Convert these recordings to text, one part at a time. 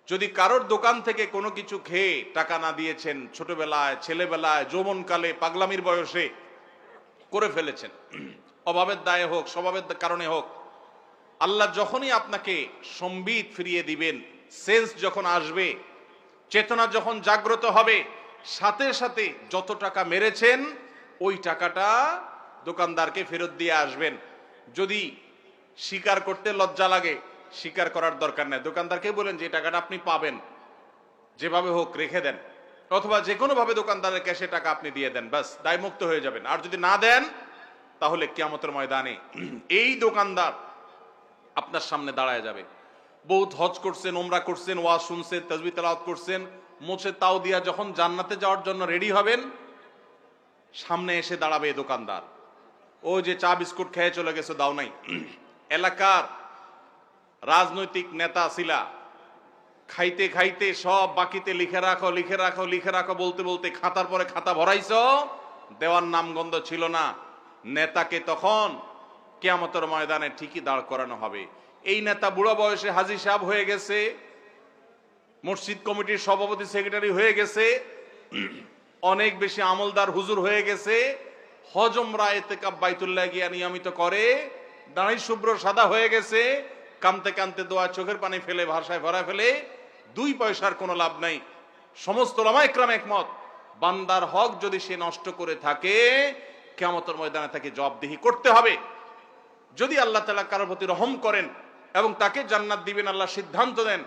যদি কারোর দোকান থেকে কোনো কিছু খেয়ে টাকা না দিয়েছেন, ছোটবেলায়, ছেলেবেলায়, যৌবনকালে, পাগলামির বয়সে করে ফেলেছেন, অভাবের দায়ে হোক, স্বভাবের কারণে হোক, আল্লাহ যখনই আপনাকে সম্বিত ফিরিয়ে দিবেন, সেন্স যখন আসবে, চেতনা যখন জাগ্রত হবে, সাথে সাথে যত টাকা মেরেছেন ওই টাকাটা দোকানদারকে ফেরত দিয়ে আসবেন। যদি স্বীকার করতে লজ্জা লাগে, স্বীকার করার দরকার নেই, দোকানদারকে বলেন যে টাকাটা আপনি পাবেন, যেভাবে হোক রেখে দেন, অথবা যে কোনো ভাবে দোকানদারের ক্যাশে টাকা আপনি দিয়ে দেন, বাস দায়মুক্ত হয়ে যাবেন। আর যদি না দেন তাহলে কিয়ামতের ময়দানে এই দোকানদার আপনার সামনে দাঁড়ায় যাবে। বহুত হজ করছেন, উমরা করছেন, ওয়াজ শুনছেন, তাসবিহ তেলাওয়াত করছেন, মোছে তাও দিয়া যখন জান্নাতে যাওয়ার জন্য রেডি হবেন, সামনে এসে দাঁড়াবে এই দোকানদার। ও যে চা বিস্কুট খেয়ে চলে গেছে, দাও নাই। এলাকার রাজনৈতিক নেতা ছিলা, খাইতে খাইতে সব বাকিতে লিখে রাখো, লিখে রাখো, লিখে রাখো বলতে বলতে খাতার পরে খাতা ভরাইছ, দেওয়ার নামগন্ধ ছিল না। নেতাকে তখন কিয়ামতের ময়দানে ঠিকই দাঁড় করানো হবে। এই নেতা বুড়ো বয়সে হাজী সাহেব হয়ে গেছে, মসজিদ কমিটির সভাপতি সেক্রেটারি হয়ে গেছে, অনেক বেশি আমলদার হুজুর হয়ে গেছে, হজ উমরা ইতিকাফ বাইতুল্লাহ গিয়া নিয়মিত করে, দাড়ি শুভ্র সাদা হয়ে গেছে, কানতে কানতে দোয়া চোখের পানি ফেলে ভাষায় ভরা ফেলে, 2 পয়সার কোনো লাভ নাই। সমস্ত উলামা ইকরাম একমত, বান্দার হক যদি সে নষ্ট করে থাকে কিয়ামতের ময়দানে তাকে জবাবদিহি করতে হবে। যদি আল্লাহ তাআলা কারোর প্রতি রহম করেন এবং তাকে জান্নাত দিবেন আল্লাহ সিদ্ধান্ত দেন,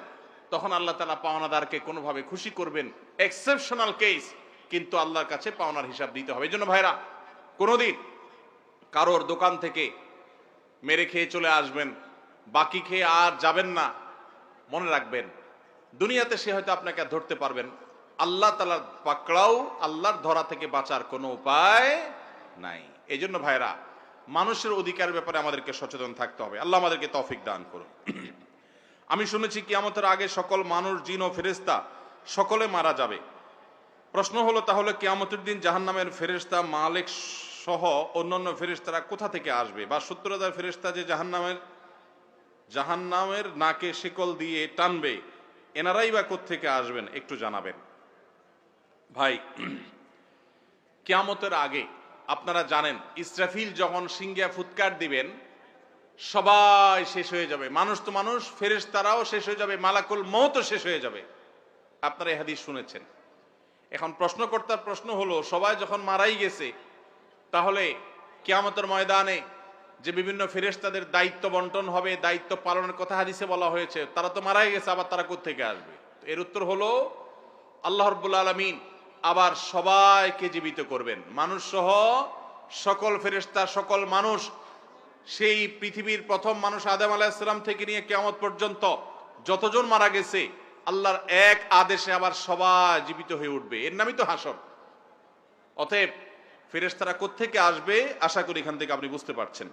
তখন আল্লাহ তাআলা পাওনাদারকে কোনোভাবে খুশি করবেন, এক্সেপশনাল কেস, কিন্তু আল্লাহর কাছে পাওনার হিসাব দিতে হবে। এই জন্য ভাইরা, কোনোদিন কারোর দোকান থেকে মেরে খেয়ে চলে আসবেন, বাকি খেয়ে আর যাবেন না। মনে রাখবেন, দুনিয়াতে সে হয়তো আপনাকে আর ধরতে পারবেন, আল্লাহ তাআলার পাকড়াও, আল্লাহর ধরা থেকে বাঁচার কোনো উপায় নাই। এই জন্য ভাইরা, মানুষের অধিকারের ব্যাপারে আমাদেরকে সচেতন থাকতে হবে। আল্লাহ আমাদেরকে তৌফিক দান করুন। আমি শুনেছি কিয়ামতের আগে সকল মানুষ, জিন ও ফেরেশতা সকলে মারা যাবে। প্রশ্ন হলো, তাহলে কিয়ামতের দিন জাহান্নামের ফেরেশতা মালিক সহ অন্যান্য ফেরেশতারা কোথা থেকে আসবে? বা 70,000 ফেরেশতা যে জাহান্নামের নাকে শিকল দিয়ে টানবে, এনারাই বা কোত্থেকে আসবেন, একটু জানাবেন। ভাই, কিয়ামতের আগে আপনারা জানেন, ইসরাফিল যখন সিংহা ফুৎকার দিবেন, সবাই শেষ হয়ে যাবে। মানুষ তো মানুষ, ফেরেশতারাও শেষ হয়ে যাবে, মালাকুল মউতও শেষ হয়ে যাবে। আপনারা এই হাদিস শুনেছেন। এখন প্রশ্নকর্তার প্রশ্ন হলো, সবাই যখন মারাই গেছে, তাহলে কিয়ামতের ময়দানে যে বিভিন্ন ফেরেশতাদের দায়িত্ব বন্টন হবে, দায়িত্ব পালনের কথা হাদিসে বলা হয়েছে, তারা তো মারাই গেছে, আবার তারা কোত্থেকে আসবে? এর উত্তর হলো, আল্লাহ রাব্বুল আলামিন আবার সবাইকে জীবিত করবেন, মানুষ সহ সকল ফেরেশতা, সকল মানুষ। সেই পৃথিবীর প্রথম মানুষ আদম আলাইহিস সালাম থেকে নিয়ে কিয়ামত পর্যন্ত যতজন মারা গেছে, আল্লাহর এক আদেশে আবার সবাই জীবিত হয়ে উঠবে। এর নামই তো হাসর। অতএব ফেরেশতারা কোত্থেকে আসবে, আশা করি এখান থেকে আপনি বুঝতে পারছেন।